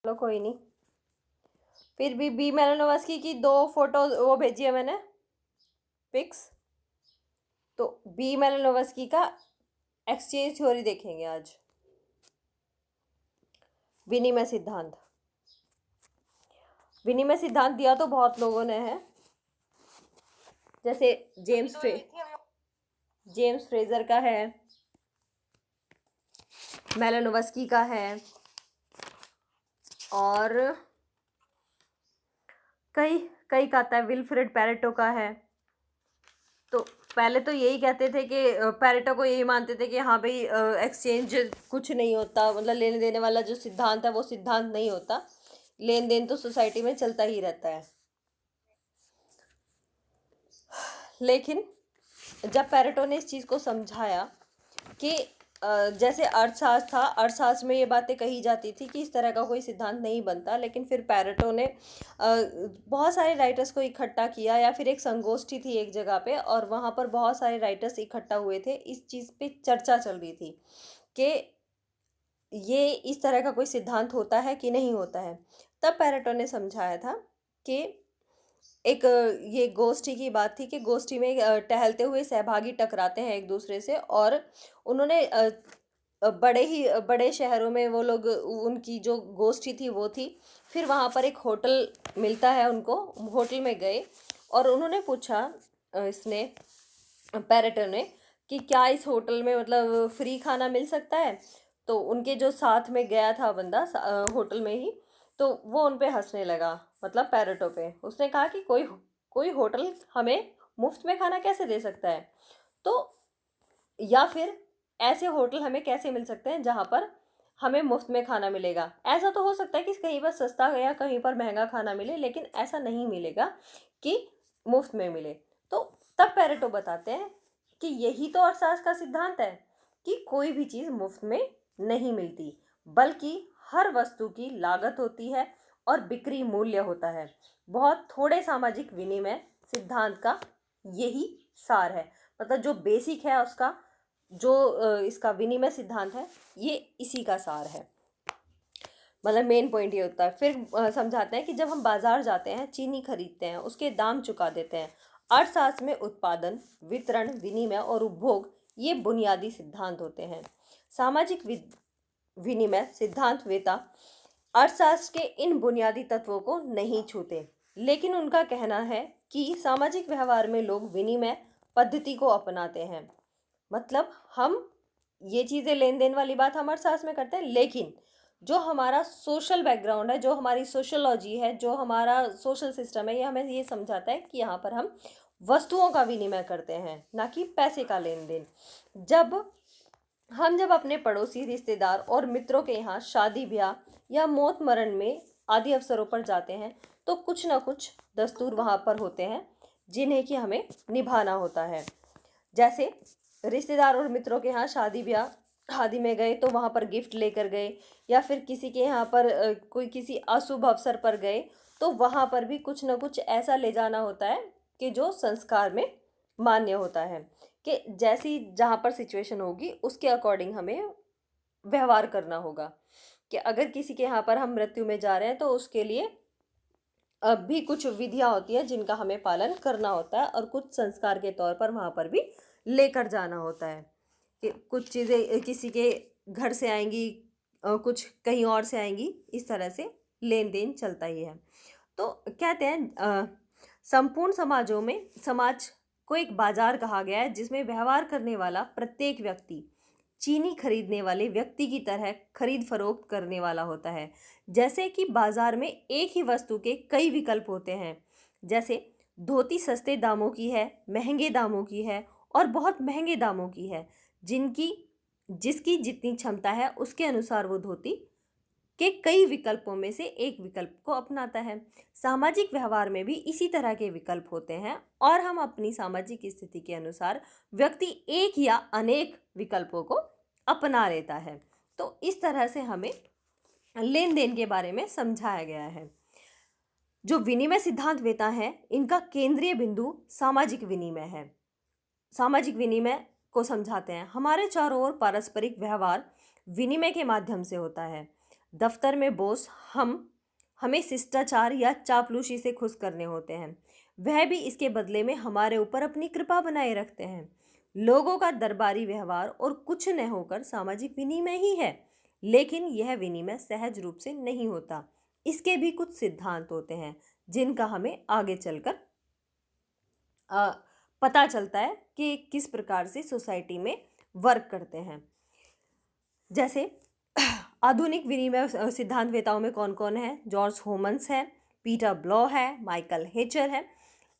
लो कोई नहीं। फिर भी बी मेलानोवस्की की 2 फोटो वो भेजी है मैंने, पिक्स। तो बी मेलानोवस्की का एक्सचेंज थ्योरी देखेंगे आज। विनिमय सिद्धांत। विनिमय सिद्धांत दिया तो बहुत लोगों ने है, जैसे जेम्स फ्रेजर का है, मेलानोवस्की का है, और कई कई का आता है, विल्फ्रेड पैरेटो का है। तो पहले तो यही कहते थे कि पैरेटो को यही मानते थे कि हाँ भाई एक्सचेंज कुछ नहीं होता, मतलब लेने देने वाला जो सिद्धांत है वो सिद्धांत नहीं होता, लेन देन तो सोसाइटी में चलता ही रहता है। लेकिन जब पैरेटो ने इस चीज़ को समझाया कि जैसे अर्थशास्त्र था, अर्थशास्त्र में ये बातें कही जाती थी कि इस तरह का कोई सिद्धांत नहीं बनता, लेकिन फिर पैरेटो ने बहुत सारे राइटर्स को इकट्ठा किया, या फिर एक संगोष्ठी थी एक जगह पे, और वहाँ पर बहुत सारे राइटर्स इकट्ठा हुए थे, इस चीज़ पे चर्चा चल रही थी कि ये इस तरह का कोई सिद्धांत होता है कि नहीं होता है। तब पैरेटो ने समझाया था कि एक ये गोष्ठी की बात थी कि गोष्ठी में टहलते हुए सहभागी टकराते हैं एक दूसरे से, और उन्होंने बड़े शहरों में वो लोग, उनकी जो गोष्ठी थी वो थी, फिर वहाँ पर एक होटल मिलता है उनको, होटल में गए और उन्होंने पूछा, इसने पैरेटो ने, कि क्या इस होटल में मतलब फ्री खाना मिल सकता है। तो उनके जो साथ में गया था बंदा होटल में ही, तो वो उन पे हंसने लगा, मतलब पैरेटो पे। उसने कहा कि कोई कोई होटल हमें मुफ्त में खाना कैसे दे सकता है, तो या फिर ऐसे होटल हमें कैसे मिल सकते हैं जहाँ पर हमें मुफ्त में खाना मिलेगा। ऐसा तो हो सकता है कि कहीं पर सस्ता या कहीं पर महंगा खाना मिले, लेकिन ऐसा नहीं मिलेगा कि मुफ्त में मिले। तो तब पैरेटो बताते हैं कि यही तो अर्थशास्त्र का सिद्धांत है कि कोई भी चीज़ मुफ्त में नहीं मिलती, बल्कि हर वस्तु की लागत होती है और बिक्री मूल्य होता है। बहुत थोड़े सामाजिक विनिमय सिद्धांत का यही सार है, मतलब जो बेसिक है उसका, जो इसका विनिमय सिद्धांत है, ये इसी का सार है। मतलब मेन पॉइंट ये होता है। फिर समझाते हैं कि जब हम बाजार जाते हैं, चीनी खरीदते हैं, उसके दाम चुका देते हैं। अर्थशास्त्र में उत्पादन, वितरण, विनिमय और उपभोग ये बुनियादी सिद्धांत होते हैं। सामाजिक विनिमय सिद्धांत वेता अर्थशास्त्र के इन बुनियादी तत्वों को नहीं छूते, लेकिन उनका कहना है कि सामाजिक व्यवहार में लोग विनिमय पद्धति को अपनाते हैं। मतलब हम ये चीज़ें लेन देन वाली बात हम अर्थशास्त्र में करते हैं, लेकिन जो हमारा सोशल बैकग्राउंड है, जो हमारी सोशोलॉजी है, जो हमारा सोशल सिस्टम है, ये हमें ये समझाता है कि यहाँ पर हम वस्तुओं का विनिमय करते हैं, ना कि पैसे का लेन देन। जब अपने पड़ोसी, रिश्तेदार और मित्रों के यहाँ शादी ब्याह या मौत मरण में आदि अवसरों पर जाते हैं, तो कुछ ना कुछ दस्तूर वहाँ पर होते हैं जिन्हें कि हमें निभाना होता है। जैसे रिश्तेदार और मित्रों के यहाँ शादी ब्याह आदि में गए तो वहाँ पर गिफ्ट लेकर गए, या फिर किसी के यहाँ पर कोई किसी अशुभ अवसर पर गए तो वहाँ पर भी कुछ ना कुछ ऐसा ले जाना होता है कि जो संस्कार में मान्य होता है, कि जैसी जहाँ पर सिचुएशन होगी उसके अकॉर्डिंग हमें व्यवहार करना होगा। कि अगर किसी के यहाँ पर हम मृत्यु में जा रहे हैं तो उसके लिए अब भी कुछ विधियाँ होती हैं जिनका हमें पालन करना होता है, और कुछ संस्कार के तौर पर वहाँ पर भी लेकर जाना होता है। कि कुछ चीज़ें किसी के घर से आएंगी, कुछ कहीं और से आएंगी, इस तरह से लेन देन चलता ही है। तो कहते हैं संपूर्ण समाज को एक बाजार कहा गया है जिसमें व्यवहार करने वाला प्रत्येक व्यक्ति चीनी खरीदने वाले व्यक्ति की तरह खरीद फरोख्त करने वाला होता है। जैसे कि बाजार में एक ही वस्तु के कई विकल्प होते हैं, जैसे धोती सस्ते दामों की है, महंगे दामों की है और बहुत महंगे दामों की है। जिसकी जितनी क्षमता है उसके अनुसार वो धोती के कई विकल्पों में से एक विकल्प को अपनाता है। सामाजिक व्यवहार में भी इसी तरह के विकल्प होते हैं, और हम अपनी सामाजिक स्थिति के अनुसार व्यक्ति एक या अनेक विकल्पों को अपना लेता है। तो इस तरह से हमें लेन देन के बारे में समझाया गया है। जो विनिमय सिद्धांत वेता है, इनका केंद्रीय बिंदु सामाजिक विनिमय है। सामाजिक विनिमय को समझाते हैं। हमारे चारों ओर पारस्परिक व्यवहार विनिमय के माध्यम से होता है। दफ्तर में बॉस हमें शिष्टाचार या चापलूसी से खुश करने होते हैं, वह भी इसके बदले में हमारे ऊपर अपनी कृपा बनाए रखते हैं। लोगों का दरबारी व्यवहार और कुछ न होकर सामाजिक विनिमय ही है, लेकिन यह विनिमय सहज रूप से नहीं होता। इसके भी कुछ सिद्धांत होते हैं जिनका हमें आगे चलकर पता चलता है कि किस प्रकार से सोसाइटी में वर्क करते हैं। जैसे आधुनिक विनिमय सिद्धांतवेताओं में कौन कौन है? जॉर्ज होमन्स है, पीटर ब्लो है, माइकल हेचर है,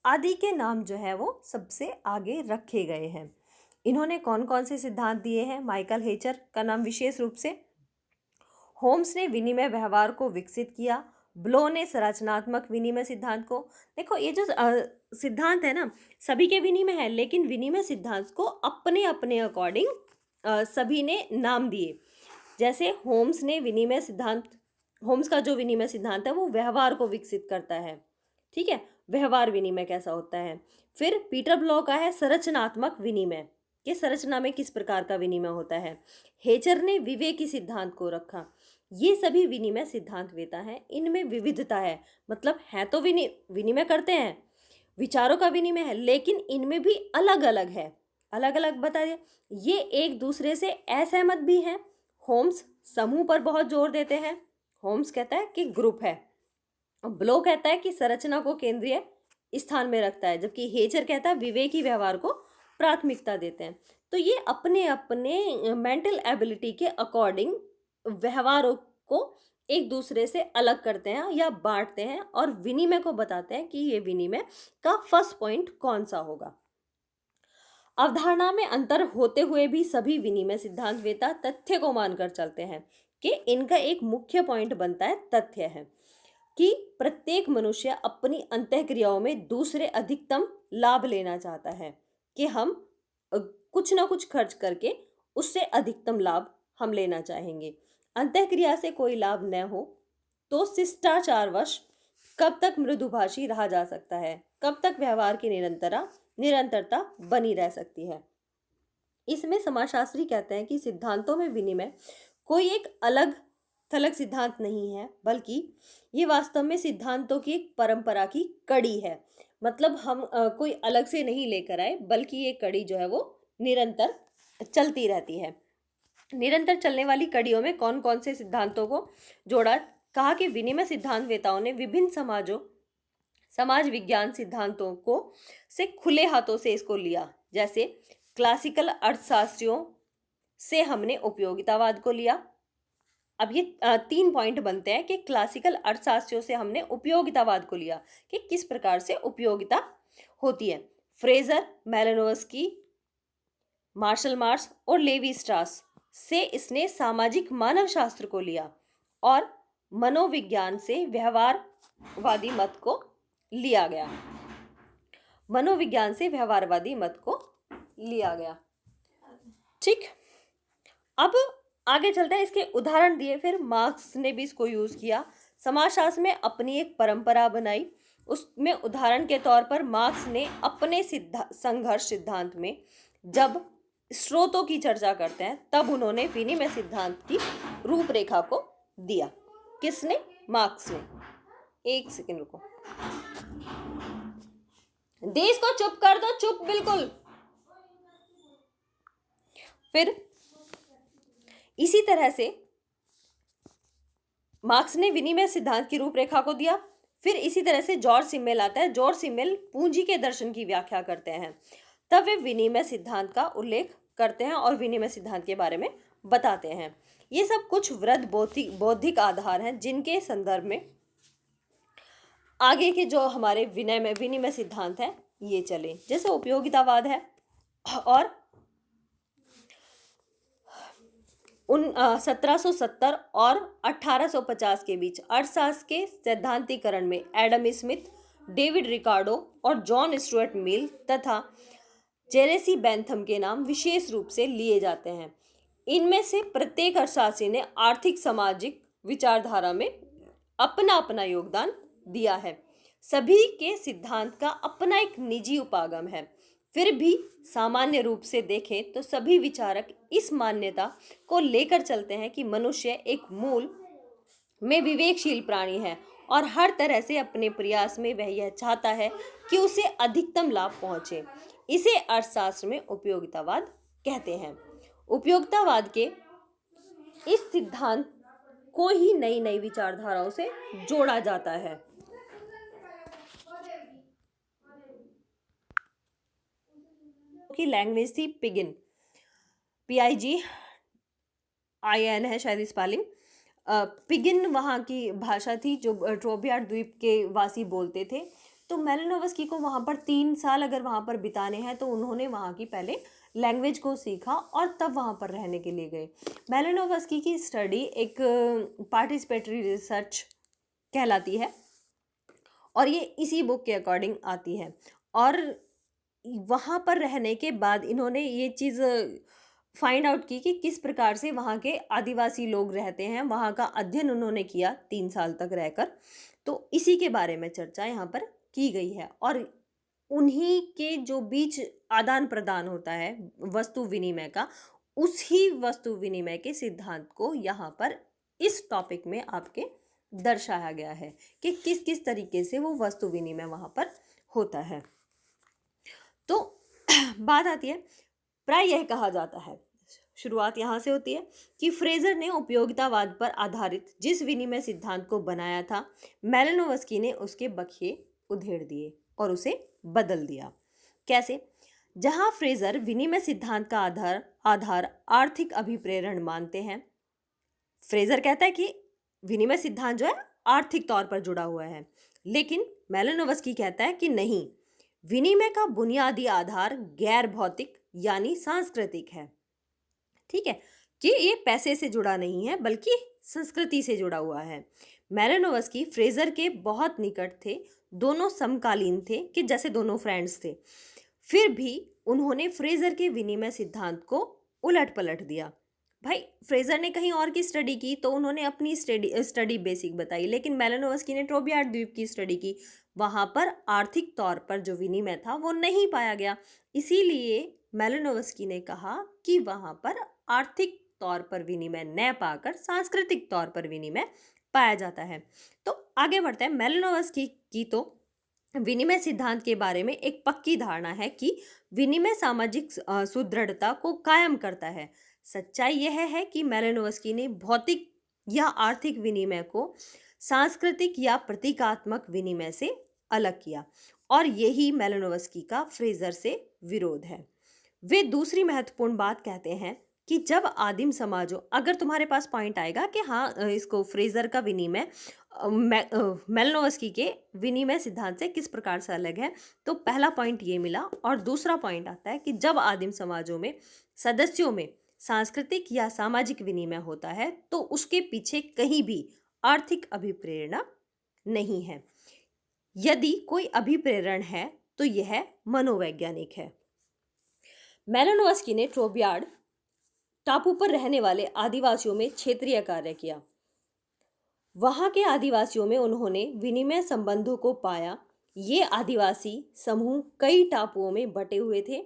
आदि के नाम जो है वो सबसे आगे रखे गए हैं। इन्होंने कौन कौन से सिद्धांत दिए हैं? माइकल हेचर का नाम विशेष रूप से, होम्स ने विनिमय व्यवहार को विकसित किया, ब्लो ने संरचनात्मक विनिमय सिद्धांत को। देखो ये जो सिद्धांत है ना, सभी के विनिमय है, लेकिन विनिमय सिद्धांत को अपने अपने अकॉर्डिंग सभी ने नाम दिए। जैसे होम्स का जो विनिमय सिद्धांत है वो व्यवहार को विकसित करता है, ठीक है, व्यवहार विनिमय कैसा होता है। फिर पीटर ब्लो का है संरचनात्मक विनिमय, कि संरचना में किस प्रकार का विनिमय होता है। हेचर ने विवेकी सिद्धांत को रखा। ये सभी विनिमय सिद्धांतवेता हैं, इनमें विविधता है, मतलब है तो विनिमय करते हैं, विचारों का विनिमय है, लेकिन इनमें भी अलग अलग है, अलग अलग बता दिया। ये एक दूसरे से असहमत भी हैं। होम्स समूह पर बहुत जोर देते हैं, होम्स कहता है कि ग्रुप है, ब्लो कहता है कि संरचना को केंद्रीय स्थान में रखता है, जबकि हेचर कहता है विवेकी व्यवहार को प्राथमिकता देते हैं। तो ये अपने अपने मेंटल एबिलिटी के अकॉर्डिंग व्यवहारों को एक दूसरे से अलग करते हैं या बांटते हैं और विनिमय को बताते हैं कि ये विनिमय का फर्स्ट पॉइंट कौन सा होगा। अवधारणा में अंतर होते हुए भी सभी विनिमय सिद्धांतवेता तथ्य को मानकर चलते हैं कि इनका एक मुख्य पॉइंट बनता है, तथ्य है कि प्रत्येक मनुष्य अपनी अंतःक्रियाओं में दूसरे अधिकतम लाभ लेना चाहता है, कि हम कुछ ना कुछ खर्च करके उससे अधिकतम लाभ हम लेना चाहेंगे। अंतःक्रिया से कोई लाभ न हो तो शिष्टाचारवश कब तक मृदुभाषी रहा जा सकता है, कब तक व्यवहार की निरंतरता बनी रह सकती है। इसमें समाजशास्त्री कहते हैं कि सिद्धांतों में विनिमय कोई एक अलग थलग सिद्धांत नहीं है, बल्कि ये वास्तव में सिद्धांतों की एक परंपरा की कड़ी है। मतलब हम कोई अलग से नहीं लेकर आए, बल्कि ये कड़ी जो है वो निरंतर चलती रहती है। निरंतर चलने वाली कड़ियों में कौन कौन से सिद्धांतों को जोड़ा? कहा कि विनिमय सिद्धांतवेताओं ने विभिन्न समाज विज्ञान सिद्धांतों को से खुले हाथों से इसको लिया। जैसे क्लासिकल अर्थशास्त्रियों से हमने उपयोगितावाद को लिया। अब ये 3 पॉइंट बनते हैं कि क्लासिकल अर्थशास्त्रियों से हमने उपयोगितावाद को लिया कि किस प्रकार से उपयोगिता होती है। फ्रेजर, मेलानोव्स्की, मार्शल मार्श और लेवी स्ट्रास से इसने सामाजिक मानव शास्त्र को लिया और मनोविज्ञान से व्यवहारवादी मत को लिया गया। मनोविज्ञान से व्यवहारवादी मत को लिया गया। ठीक, अब आगे चलते हैं। इसके उदाहरण दिए, फिर मार्क्स ने भी इसको यूज किया, समाजशास्त्र में अपनी एक परंपरा बनाई। उसमें उदाहरण के तौर पर मार्क्स ने अपने संघर्ष सिद्धांत में जब स्रोतों की चर्चा करते हैं तब उन्होंने विनिमय सिद्धांत की रूपरेखा को दिया। किसने? मार्क्स ने। एक सेकंड रुको, देश को चुप कर दो, चुप बिल्कुल। फिर इसी तरह से मार्क्स ने विनिमय सिद्धांत की रूपरेखा को दिया। फिर इसी तरह से जॉर्ज सिमेल आता है। जॉर्ज सिमेल पूंजी के दर्शन की व्याख्या करते हैं, तब वे विनिमय सिद्धांत का उल्लेख करते हैं और विनिमय सिद्धांत के बारे में बताते हैं। ये सब कुछ वृद्ध बौद्धिक आधार हैं जिनके संदर्भ में आगे के जो हमारे विनिमय सिद्धांत है ये चले। जैसे उपयोगितावाद है और 1770 और 1850 के बीच अर्थशास्त्र के सैद्धांतिकरण में एडम स्मिथ, डेविड रिकार्डो और जॉन स्टुअर्ट मिल तथा जेरेसी बेंथम के नाम विशेष रूप से लिए जाते हैं। इनमें से प्रत्येक अर्थशास्त्री ने आर्थिक सामाजिक विचारधारा में अपना अपना योगदान दिया है। सभी के सिद्धांत का अपना एक निजी उपागम है। फिर भी सामान्य रूप से देखें तो सभी विचारक इस मान्यता को लेकर चलते हैं कि मनुष्य एक मूल में विवेकशील प्राणी है और हर तरह से अपने प्रयास में वह यह चाहता है कि उसे अधिकतम लाभ पहुंचे। इसे अर्थशास्त्र में उपयोगितावाद कहते हैं। उपयोगितावाद के इस सिद्धांत को ही नई नई विचारधाराओं से जोड़ा जाता है। की लैंग्वेज थी पिगिन, PIGIN है शायद स्पेलिंग। पिगिन वहाँ की भाषा थी जो ट्रोबियाड द्वीप के वासी बोलते थे। तो मेलानोव्स्की को वहाँ पर 3 साल अगर वहाँ पर बिताने हैं तो उन्होंने वहाँ की पहले लैंग्वेज को सीखा और तब वहाँ पर रहने के लिए गए। मेलानोव्स्की की स्टडी एक पार्टिसिपेटरी रिसर्च कहलाती है और ये इसी बुक के अकॉर्डिंग आती है। और वहाँ पर रहने के बाद इन्होंने ये चीज़ फाइंड आउट की कि किस प्रकार से वहाँ के आदिवासी लोग रहते हैं। वहाँ का अध्ययन उन्होंने किया 3 साल तक रहकर। तो इसी के बारे में चर्चा यहाँ पर की गई है और उन्हीं के जो बीच आदान प्रदान होता है वस्तु विनिमय का, उसी वस्तु विनिमय के सिद्धांत को यहाँ पर इस टॉपिक में आपके दर्शाया गया है कि किस किस तरीके से वो वस्तु विनिमय वहाँ पर होता है। तो बात आती है, प्राय यह कहा जाता है, शुरुआत यहाँ से होती है कि फ्रेजर ने उपयोगितावाद पर आधारित जिस विनिमय सिद्धांत को बनाया था, मेलानोव्स्की ने उसके बखिए उधेड़ दिए और उसे बदल दिया। कैसे? जहाँ फ्रेजर विनिमय सिद्धांत का आधार आर्थिक अभिप्रेरण मानते हैं। फ्रेजर कहता है कि विनिमय सिद्धांत जो है आर्थिक तौर पर जुड़ा हुआ है, लेकिन मेलानोव्स्की कहता है कि नहीं, विनिमय का बुनियादी आधार गैर भौतिक यानी सांस्कृतिक है। ठीक है, कि ये पैसे से जुड़ा नहीं है बल्कि संस्कृति से जुड़ा हुआ है। मेलानोव्स्की फ्रेजर के बहुत निकट थे, दोनों समकालीन थे कि जैसे दोनों फ्रेंड्स थे। फिर भी उन्होंने फ्रेजर के विनिमय सिद्धांत को उलट पलट दिया। भाई फ्रेजर ने कहीं और की स्टडी की तो उन्होंने अपनी स्टडी बेसिक बताई, लेकिन मेलानोव्स्की ने ट्रोबियाड द्वीप की स्टडी की, वहाँ पर आर्थिक तौर पर जो विनिमय था वो नहीं पाया गया। इसीलिए मेलानोव्स्की ने कहा कि वहाँ पर आर्थिक तौर पर विनिमय न पाकर सांस्कृतिक तौर पर विनिमय पाया जाता है। तो आगे बढ़ते हैं। मेलानोव्स्की की तो विनिमय सिद्धांत के बारे में एक पक्की धारणा है कि विनिमय सामाजिक सुदृढ़ता को कायम करता है। सच्चाई यह है कि मेलानोव्स्की ने भौतिक या आर्थिक विनिमय को सांस्कृतिक या प्रतीकात्मक विनिमय से अलग किया और यही मेलानोव्स्की का फ्रेजर से विरोध है। वे दूसरी महत्वपूर्ण बात कहते हैं कि जब आदिम समाजों, अगर तुम्हारे पास पॉइंट आएगा कि हाँ इसको फ्रेजर का विनिमय मेलानोव्स्की के विनिमय सिद्धांत से किस प्रकार से अलग है, तो पहला पॉइंट ये मिला। और दूसरा पॉइंट आता है कि जब आदिम समाजों में सदस्यों में सांस्कृतिक या सामाजिक विनिमय होता है तो उसके पीछे कहीं भी आर्थिक अभिप्रेरणा नहीं है। यदि कोई अभिप्रेरण है तो यह मनोवैज्ञानिक है। मेलानोव्स्की ने ट्रोबियाड टापू पर रहने वाले आदिवासियों में क्षेत्रीय कार्य किया। वहां के आदिवासियों में उन्होंने विनिमय संबंधों को पाया। ये आदिवासी समूह कई टापुओं में बटे हुए थे।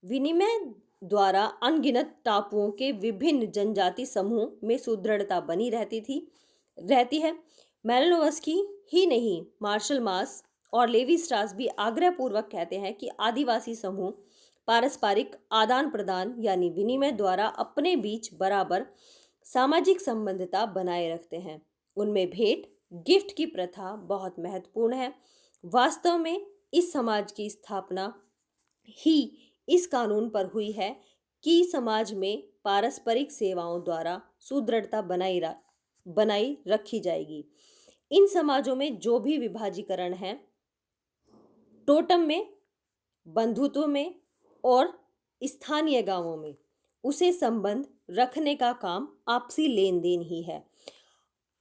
विनिमय द्वारा अनगिनत टापुओं के विभिन्न जनजाति समूह में सुदृढ़ता बनी रहती है। मेलानोव्स्की ही नहीं, मार्शल मास और लेवी स्ट्रास भी आग्रह पूर्वक कहते हैं कि आदिवासी समूह पारस्परिक आदान प्रदान यानी विनिमय द्वारा अपने बीच बराबर सामाजिक संबंधता बनाए रखते हैं। उनमें भेंट गिफ्ट की प्रथा बहुत महत्वपूर्ण है। वास्तव में इस समाज की स्थापना ही इस कानून पर हुई है कि समाज में पारस्परिक सेवाओं द्वारा सुदृढ़ता बनाई रखी जाएगी। इन समाजों में जो भी विभाजीकरण है, टोटम में, बंधुत्व में और स्थानीय गांवों में, उसे संबंध रखने का काम आपसी लेन देन ही है।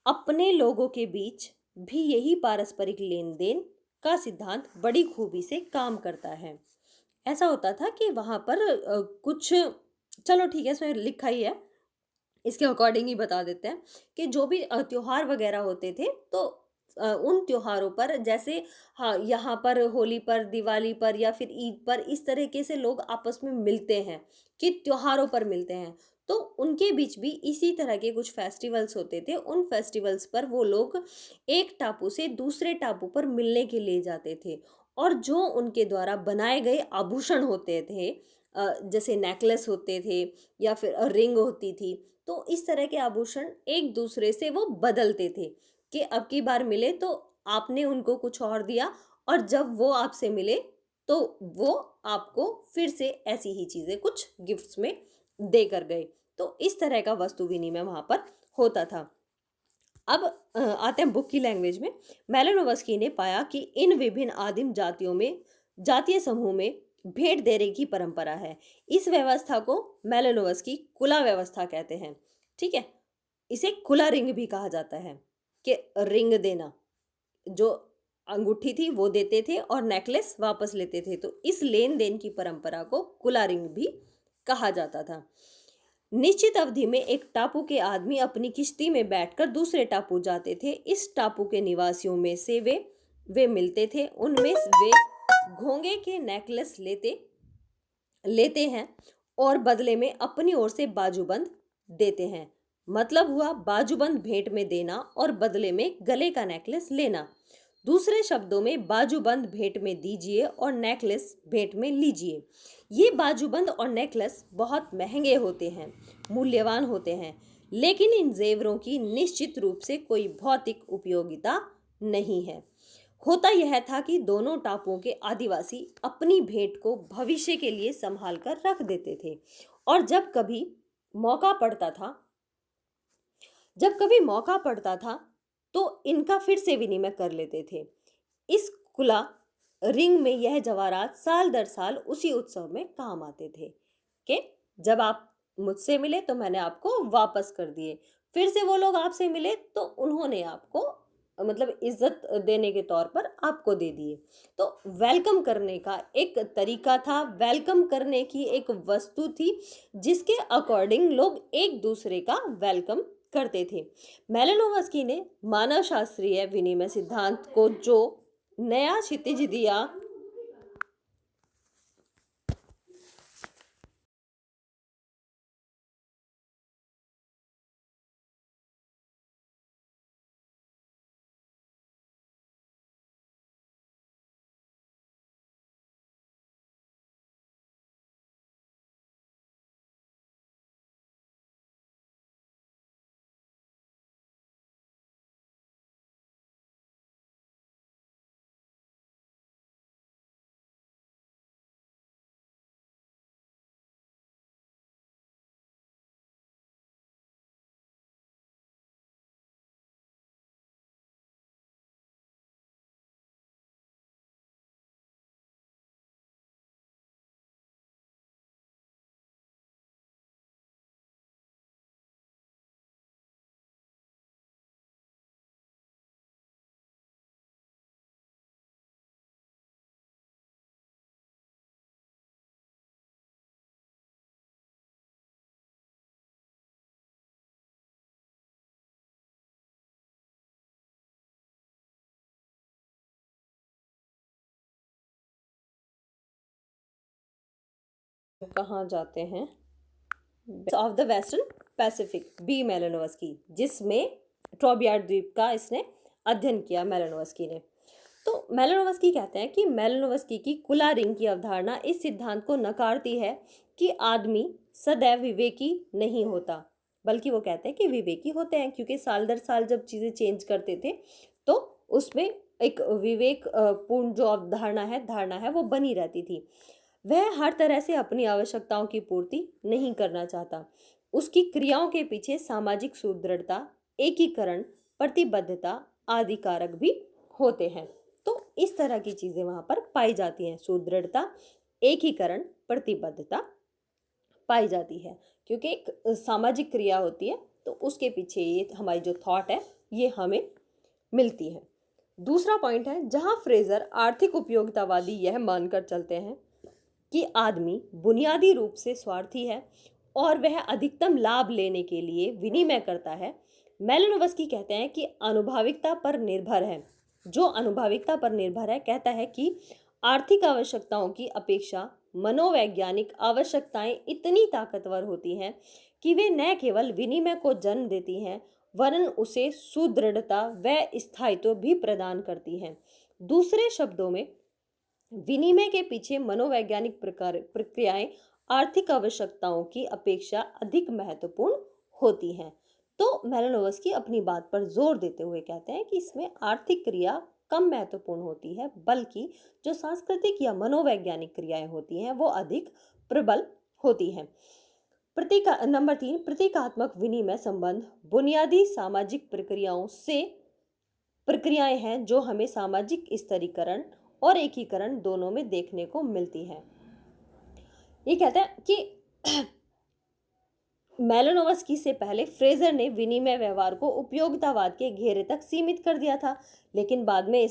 अपने लोगों के बीच भी यही पारस्परिक लेन देन का सिद्धांत बड़ी खूबी से काम करता है। ऐसा होता था कि वहाँ पर कुछ, चलो ठीक है इसमें लिखा ही है, इसके अकॉर्डिंग ही बता देते हैं कि जो भी त्योहार वगैरह होते थे तो उन त्योहारों पर, जैसे हाँ यहाँ पर होली पर, दिवाली पर या फिर ईद पर, इस तरीके से लोग आपस में मिलते हैं कि त्योहारों पर मिलते हैं। तो उनके बीच भी इसी तरह के कुछ फेस्टिवल्स होते थे। उन फेस्टिवल्स पर वो लोग एक टापू से दूसरे टापू पर मिलने के लिए जाते थे, और जो उनके द्वारा बनाए गए आभूषण होते थे, जैसे नेकलेस होते थे या फिर रिंग होती थी, तो इस तरह के आभूषण एक दूसरे से वो बदलते थे कि अब की बार मिले तो आपने उनको कुछ और दिया, और जब वो आपसे मिले तो वो आपको फिर से ऐसी ही चीज़ें कुछ गिफ्ट्स में देकर गए। तो इस तरह का वस्तु विनिमय वहाँ पर होता था। अब आते हैं बुक की लैंग्वेज में। मेलानोव्स्की ने पाया कि इन विभिन्न आदिम जातियों में जातीय समूह में भेंट देने की परंपरा है। इस व्यवस्था को मेलानोव्स्की कुला व्यवस्था कहते हैं। ठीक है, इसे खुला रिंग भी कहा जाता है कि रिंग देना, जो अंगूठी थी वो देते थे और नेकलेस वापस लेते थे, तो इस लेन देन की परंपरा को कुला रिंग भी कहा जाता था। निश्चित अवधि में एक टापू के आदमी अपनी किश्ती में बैठकर दूसरे टापू जाते थे। इस टापू के निवासियों में से वे मिलते थे, उनमें वे घोंगे के नेकलेस लेते हैं और बदले में अपनी ओर से बाजूबंद देते हैं। मतलब हुआ बाजूबंद भेंट में देना और बदले में गले का नेकलेस लेना। दूसरे शब्दों में बाजूबंद भेंट में दीजिए और नेकलेस भेंट में लीजिए। ये बाजूबंद और नेकलेस बहुत महंगे होते हैं, मूल्यवान होते हैं, लेकिन इन जेवरों की निश्चित रूप से कोई भौतिक उपयोगिता नहीं है। होता यह था कि दोनों टापुओं के आदिवासी अपनी भेंट को भविष्य के लिए संभाल कर रख देते थे, और जब कभी मौका पड़ता था तो इनका फिर से विनिमय कर लेते थे। इस खुला रिंग में यह जवाहरात साल दर साल उसी उत्सव में काम आते थे कि जब आप मुझसे मिले तो मैंने आपको वापस कर दिए, फिर से वो लोग आपसे मिले तो उन्होंने आपको मतलब इज्जत देने के तौर पर आपको दे दिए। तो वेलकम करने का एक तरीका था, वेलकम करने की एक वस्तु थी जिसके अकॉर्डिंग लोग एक दूसरे का वेलकम करते थे। मेलानोव्स्की ने मानव शास्त्रीय विनिमय सिद्धांत को जो नया क्षितिज दिया, कहाँ जाते हैं, of the western pacific B Malinowski, जिसमें ट्रोबियाड द्वीप का इसने अध्ययन किया मेलानोव्स्की ने। तो मेलानोव्स्की कहते हैं कि मेलानोव्स्की की खुला रिंग की अवधारणा इस सिद्धांत को नकारती है कि आदमी सदैव विवेकी नहीं होता, बल्कि वो कहते हैं कि विवेकी होते हैं, क्योंकि साल दर साल जब चीज़ें चेंज करते थे तो उसमें एक विवेक पूर्ण जो धारणा है वो बनी रहती थी। वह हर तरह से अपनी आवश्यकताओं की पूर्ति नहीं करना चाहता। उसकी क्रियाओं के पीछे सामाजिक सुदृढ़ता, एकीकरण, प्रतिबद्धता आदि कारक भी होते हैं। तो इस तरह की चीज़ें वहाँ पर पाई जाती हैं, सुदृढ़ता, एकीकरण, प्रतिबद्धता पाई जाती है, क्योंकि एक सामाजिक क्रिया होती है तो उसके पीछे ये हमारी जो थॉट है ये हमें मिलती है। दूसरा पॉइंट है जहाँ फ्रेजर आर्थिक उपयोगितावादी यह मानकर चलते हैं कि आदमी बुनियादी रूप से स्वार्थी है और वह अधिकतम लाभ लेने के लिए विनिमय करता है। मेलानोव्स्की कहते हैं कि अनुभाविकता पर निर्भर है, जो अनुभाविकता पर निर्भर है, कहता है कि आर्थिक आवश्यकताओं की अपेक्षा मनोवैज्ञानिक आवश्यकताएं इतनी ताकतवर होती हैं कि वे न केवल विनिमय को जन्म देती हैं वरन उसे सुदृढ़ता व स्थायित्व भी प्रदान करती हैं। दूसरे शब्दों में विनिमय के पीछे मनोवैज्ञानिक प्रक्रियाएं आर्थिक आवश्यकताओं की अपेक्षा अधिक महत्वपूर्ण होती हैं। तो मेलानोवस्की अपनी बात पर जोर देते हुए कहते हैं कि इसमें आर्थिक क्रिया कम महत्वपूर्ण होती है, बल्कि जो सांस्कृतिक या मनोवैज्ञानिक क्रियाएं होती हैं वो अधिक प्रबल होती हैं। प्रतीक नंबर 3, प्रतीकात्मक विनिमय संबंध बुनियादी सामाजिक प्रक्रियाएं हैं जो हमें सामाजिक स्तरीकरण और एकीकरण दोनों में देखने को मिलती है। ये कहता है कि मेलानोवस्की से पहले फ्रेजर ने विनिमय व्यवहार को उपयोगितावाद के घेरे तक सीमित कर दिया था, लेकिन बाद में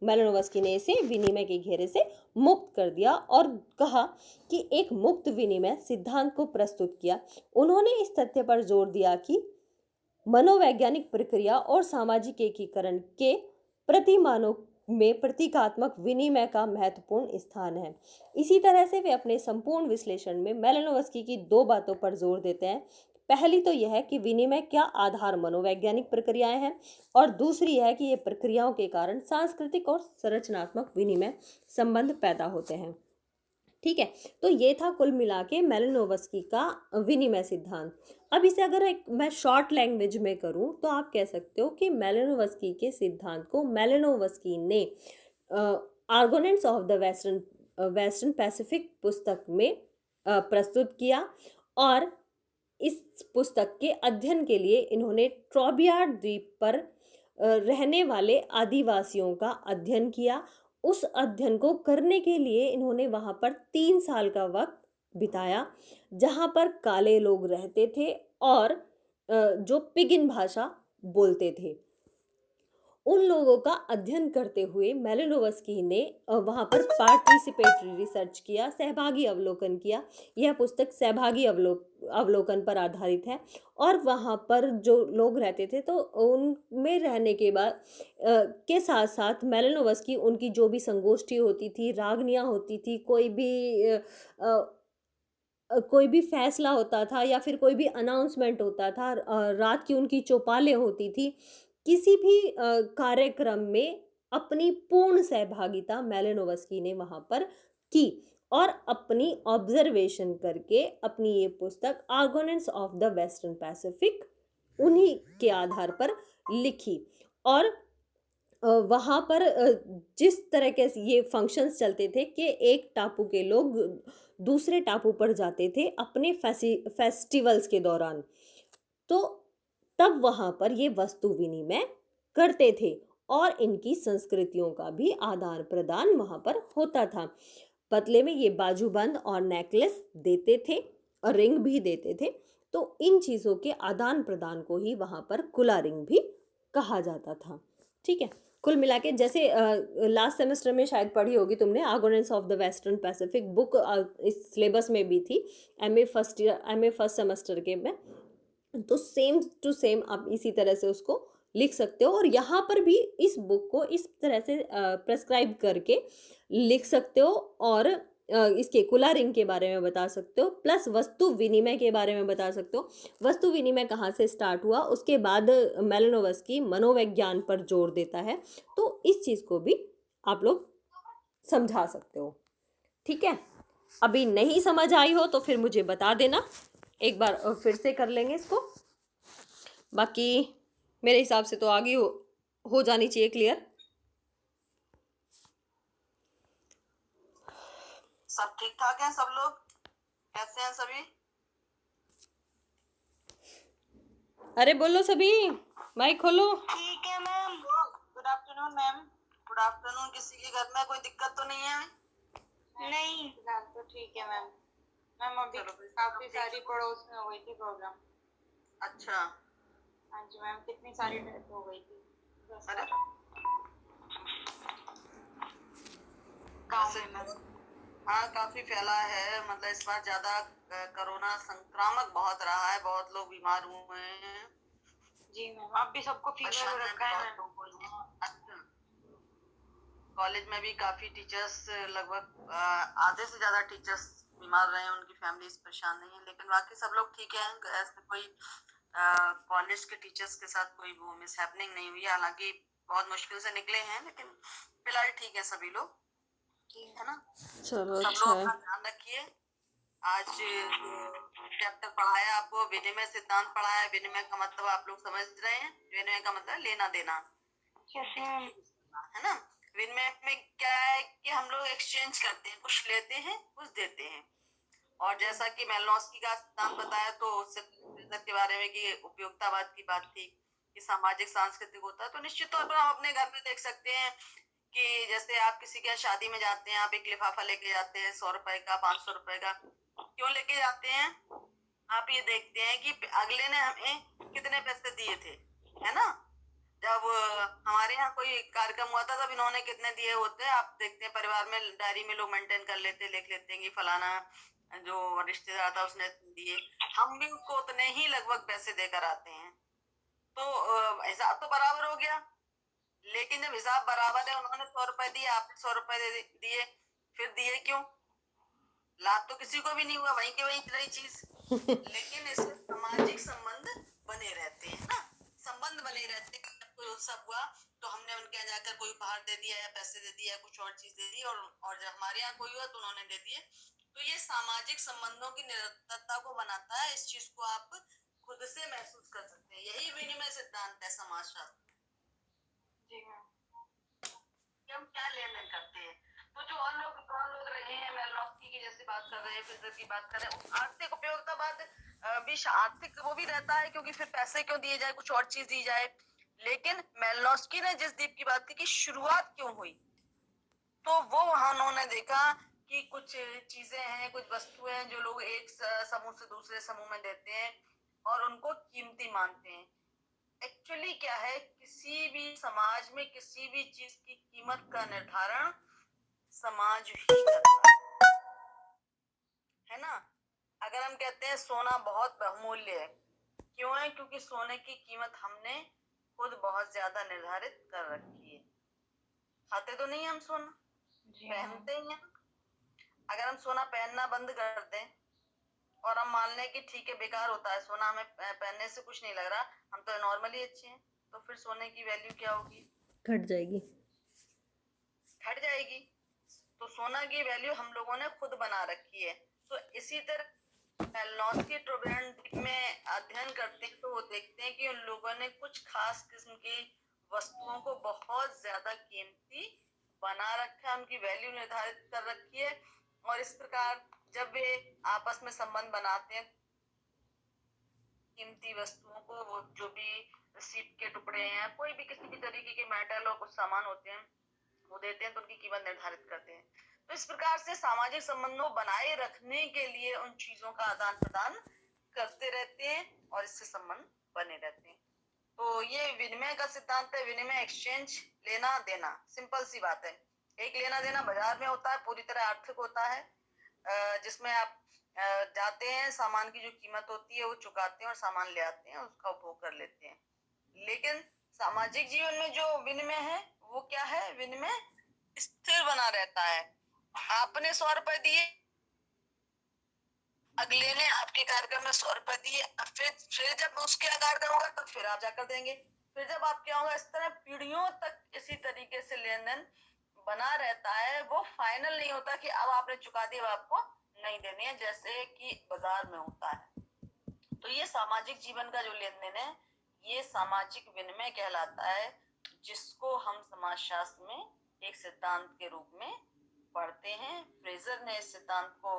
मेलानोवस्की ने इसे विनिमय के घेरे से मुक्त कर दिया और कहा कि एक मुक्त विनिमय सिद्धांत को प्रस्तुत किया। उन्होंने इस तथ्य पर जोर दिया कि मनोवैज्ञानिक प्रक्रिया और सामाजिक एकीकरण के प्रतिमानों में प्रतीकात्मक विनिमय का महत्वपूर्ण स्थान है। इसी तरह से वे अपने संपूर्ण विश्लेषण में मेलानोवस्की की दो बातों पर जोर देते हैं। पहली तो यह है कि विनिमय क्या आधार मनोवैज्ञानिक प्रक्रियाएं हैं, और दूसरी है कि ये प्रक्रियाओं के कारण सांस्कृतिक और संरचनात्मक विनिमय संबंध पैदा होते हैं। ठीक है, तो ये था कुल मिला के मेलानोवस्की का विनिमय सिद्धांत। अब इसे अगर मैं शॉर्ट लैंग्वेज में करूं तो आप कह सकते हो कि मेलानोवस्की के सिद्धांत को मेलानोवस्की ने arguments of the western Pacific पुस्तक में प्रस्तुत किया, और इस पुस्तक के अध्ययन के लिए इन्होंने ट्रॉबियाड द्वीप पर रहने वाले आदिवासियों का अध्ययन किया। उस अध्ययन को करने के लिए इन्होंने वहां पर 3 साल का वक्त बिताया, जहां पर काले लोग रहते थे और जो पिगिन भाषा बोलते थे। उन लोगों का अध्ययन करते हुए मेलानोवस्की ने वहां पर पार्टिसिपेटरी रिसर्च किया, सहभागी अवलोकन किया। यह पुस्तक सहभागी अवलोकन पर आधारित है, और वहां पर जो लोग रहते थे तो उनमें रहने के बाद के साथ साथ मेलानोवस्की उनकी जो भी संगोष्ठी होती थी, रागनियां होती थी, कोई भी फैसला होता था या फिर कोई भी अनाउंसमेंट होता था, रात की उनकी चौपालें होती थी, किसी भी कार्यक्रम में अपनी पूर्ण सहभागिता मेलानोवस्की ने वहां पर की, और अपनी ऑब्जर्वेशन करके अपनी ये पुस्तक arguments of the western Pacific उन्हीं के आधार पर लिखी। और वहाँ पर जिस तरह के ये फंक्शंस चलते थे कि एक टापू के लोग दूसरे टापू पर जाते थे अपने फेस्टिवल्स के दौरान, तो तब वहाँ पर ये वस्तु विनिमय करते थे और इनकी संस्कृतियों का भी आदान प्रदान वहाँ पर होता था। बदले में ये बाजूबंद और नेकलेस देते थे और रिंग भी देते थे। तो इन चीज़ों के आदान प्रदान को ही वहाँ पर कुला रिंग भी कहा जाता था। ठीक है, कुल मिला के जैसे लास्ट सेमेस्टर में शायद पढ़ी होगी तुमने, arguments of the western Pacific book इस सिलेबस में भी थी एमए फर्स्ट सेमेस्टर के में। तो सेम टू सेम आप इसी तरह से उसको लिख सकते हो, और यहाँ पर भी इस बुक को इस तरह से प्रेस्क्राइब करके लिख सकते हो, और इसके कुला रिंग के बारे में बता सकते हो, प्लस वस्तु विनिमय के बारे में बता सकते हो। वस्तु विनिमय कहाँ से स्टार्ट हुआ, उसके बाद मेलानोवस्की मनोविज्ञान पर जोर देता है, तो इस चीज़ को भी आप लोग समझा सकते हो। ठीक है, अभी नहीं समझ आई हो तो फिर मुझे बता देना, एक बार फिर से कर लेंगे इसको। बाकी मेरे हिसाब से तो आगे हो जानी चाहिए क्लियर। सब ठीक ठाक हैं? सब लोग कैसे हैं सभी? अरे बोलो सभी, माइक खोलो। ठीक है ma'am. Good afternoon ma'am. Good afternoon. किसी के घर में कोई दिक्कत तो नहीं है? नहीं, फिलहाल तो ठीक है मैम। मैम अभी काफी सारी पड़ोस में हो गई थी प्रॉब्लम। अच्छा। हाँ जी मैम, कितनी सारी डेथ हो गई थी। अरे गाँव में मैम। हाँ, काफी फैला है, मतलब इस बार ज्यादा कोरोना संक्रामक बहुत रहा है, बहुत लोग बीमार हुए हैं। जी मैम, अब भी सबको फीवर हो रखा है मैम। अच्छा, कॉलेज में भी काफी टीचर्स, लगभग आधे से ज्यादा टीचर्स बीमार रहे हैं, उनकी फैमिलीज परेशान नहीं है, लेकिन बाकी सब लोग ठीक है। ऐसे कोई कॉलेज के टीचर्स के साथ कोई वो मिस हैपनिंग नहीं हुई, हालांकि बहुत मुश्किल से निकले हैं, लेकिन फिलहाल ठीक है सभी लोग, है ना। चलो सब अच्छा लोग है। अपना ध्यान रखिए। आज चैप्टर पढ़ाया आपको, विनिमय सिद्धांत पढ़ाया। विनिमय का मतलब आप लोग समझ रहे हैं, विनिमय का मतलब लेना देना, है ना। विनिमय में क्या है कि हम लोग एक्सचेंज करते हैं, कुछ लेते हैं कुछ देते हैं। और जैसा कि मेलनोस्की का सिद्धांत बताया, तो उससे के बारे में कि उपयोगितावाद की बात थी कि सामाजिक सांस्कृतिक होता है, तो निश्चित तौर पर हम अपने घर में देख सकते हैं कि जैसे आप किसी के शादी में जाते हैं, आप एक लिफाफा लेके जाते हैं 100 रुपए का, 500 रुपए का। क्यों लेके जाते हैं? आप ये देखते हैं कि अगले ने हमें कितने पैसे दिए थे, है ना। जब हमारे यहाँ कोई कार्यक्रम हुआ था तब इन्होंने कितने दिए होते हैं, आप देखते हैं परिवार में डायरी में लोग मेंटेन कर लेते हैं, लिख लेते हैं कि फलाना जो रिश्तेदार था उसने दिए। हम भी उसको उतने ही लगभग पैसे देकर आते हैं, तो हिसाब तो बराबर हो गया। लेकिन जब हिसाब बराबर है, उन्होंने 100 रुपए दिए, आपने 100 रुपए दिए, फिर दिए क्यों? लाभ तो किसी को भी नहीं हुआ, वहीं के वहीं रही चीज। लेकिन इससे सामाजिक संबंध बने रहते हैं ना, संबंध बने रहते हैं। जब कोई उत्सव हुआ तो हमने उनके यहाँ जाकर कोई उपहार दे दिया, या पैसे दे दिया, या कुछ और चीज दे दी, और जब हमारे यहाँ कोई हुआ तो उन्होंने दे दिए। तो ये सामाजिक संबंधों की निरंतरता को बनाता है। इस चीज को आप खुद से महसूस कर सकते हैं। यही विनिमय सिद्धांत है समाजशास्त्र। जी मैम। कि हम क्या लेन देन करते हैं। तो जो और लोग रहे हैं, मेलनोस्की की जैसे बात कर रहे हैं, फिजर की बात कर रहे हैं, आर्थिक उपयोगितावाद भी आर्थिक वो भी रहता है, क्योंकि फिर पैसे क्यों दिए जाए, कुछ और चीज दी जाए। लेकिन मेलनोस्की ने जिस द्वीप की बात की कि शुरुआत क्यों हुई, तो वो वहां उन्होंने देखा कि कुछ चीजें हैं, कुछ वस्तुएं हैं जो लोग एक समूह से दूसरे समूह में देते हैं और उनको कीमती मानते हैं। एक्चुअली क्या है, किसी भी समाज में किसी भी चीज की कीमत का निर्धारण समाज ही करता है ना। अगर हम कहते हैं सोना बहुत बहुमूल्य है, क्यों है? क्योंकि सोने की कीमत हमने खुद बहुत ज्यादा निर्धारित कर रखी है। खाते तो नहीं हम सोना, जी मैम। पहनते ही हैं। अगर हम सोना पहनना बंद कर दें और हम मान लें कि ठीक है बेकार होता है सोना, हमें पहनने से कुछ नहीं लग रहा, हम तो नॉर्मली अच्छे हैं, तो फिर सोने की वैल्यू क्या होगी? घट जाएगी। घट जाएगी। तो सोना की वैल्यू हम लोगों ने खुद बना रखी है। तो इसी तरह मेलनोस्की ट्रोबेरन द्वीप में अध्ययन करते हैं तो वो देखते हैं कि उन लोगों ने कुछ खास किस्म की वस्तुओं को बहुत ज्यादा कीमती बना रखा है, उनकी वैल्यू निर्धारित कर रखी है। और इस प्रकार जब वे आपस में संबंध बनाते हैं, कीमती वस्तुओं को, वो जो भी सीप के टुकड़े हैं, कोई भी किसी भी तरीके के मेटल और कुछ सामान होते हैं, वो देते हैं तो उनकी कीमत निर्धारित करते हैं। तो इस प्रकार से सामाजिक संबंधों बनाए रखने के लिए उन चीजों का आदान प्रदान करते रहते हैं और इससे संबंध बने रहते हैं। तो ये विनिमय का सिद्धांत है। विनिमय एक्सचेंज, लेना देना, सिंपल सी बात है। एक लेना देना बाजार में होता है, पूरी तरह आर्थिक होता है, जिसमें आप जाते हैं, सामान की जो कीमत होती है वो चुकाते हैं और सामान ले आते हैं, उसका उपभोग कर लेते हैं। लेकिन सामाजिक जीवन में जो विनिमय है वो क्या है? विनिमय स्थिर बना रहता है। आपने 100 रुपए दिए, अगले ने आपके कार्यक्रम में 100 रुपए दिए, फिर जब उसके यहाँ कार्यक्रम होगा तो फिर आप जाकर देंगे, फिर जब आपके होगा। इस तरह पीढ़ियों तक इसी तरीके से लेन देन बना रहता है। वो फाइनल नहीं होता कि अब आपने चुका दिया, आपको नहीं देनी है, जैसे कि बाजार में होता है। तो ये सामाजिक जीवन का जो लेन देन है, ये सामाजिक विनिमय कहलाता है, जिसको हम समाजशास्त्र में एक सिद्धांत के रूप में पढ़ते हैं। फ्रेजर ने इस सिद्धांत को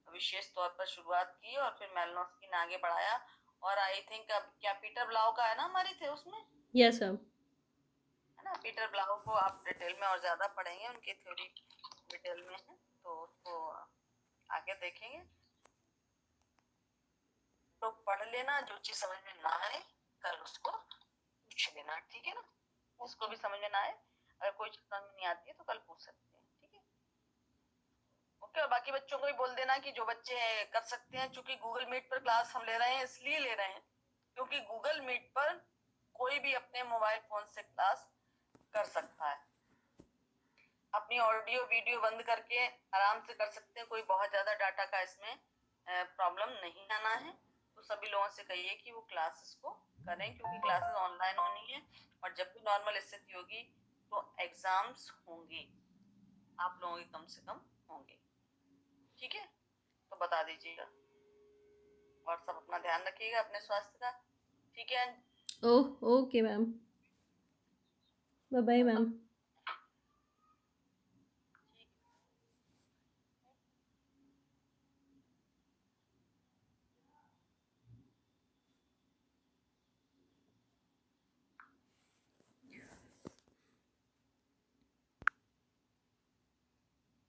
विशेष तौर पर शुरुआत की और फिर मेलनोस्की ने आगे बढ़ाया। और आई थिंक अब क्या पीटर ब्लाउ का है ना, हमारी थे उसमें, यस सर। है ना। पीटर ब्लाउ को आप डिटेल में और ज्यादा पढ़ेंगे, उनकी थ्योरी डिटेल में है, तो उसको आगे देखेंगे। तो पढ़ लेना, जो चीज समझ में ना आए कल उसको पूछ लेना, ठीक है ना। उसको भी समझ में ना आए, अगर कोई चीज समझ में नहीं आती है तो कल पूछ सकते हैं, ठीक है। ओके। और बाकी बच्चों को भी बोल देना कि जो बच्चे कर सकते हैं, चूंकि गूगल मीट पर क्लास हम ले रहे हैं, इसलिए ले रहे हैं क्योंकि गूगल मीट पर कोई भी अपने मोबाइल फोन से क्लास कर सकता है। अपनी ऑडियो वीडियो बंद करके आराम से कर सकते हैं। कोई बहुत ज़्यादा डाटा का इसमें प्रॉब्लम नहीं आना है। तो सभी लोगों से कहिए कि वो क्लासेस को करें, क्योंकि क्लासेस ऑनलाइन होनी है और जब भी नॉर्मल स्थिति होगी तो एग्जाम्स होंगे, आप लोगों के कम से कम होंगे। ठीक है, तो बता दीजिएगा और सब अपना ध्यान रखिएगा अपने स्वास्थ्य का। ठीक है, oh okay ma'am, bye bye ma'am.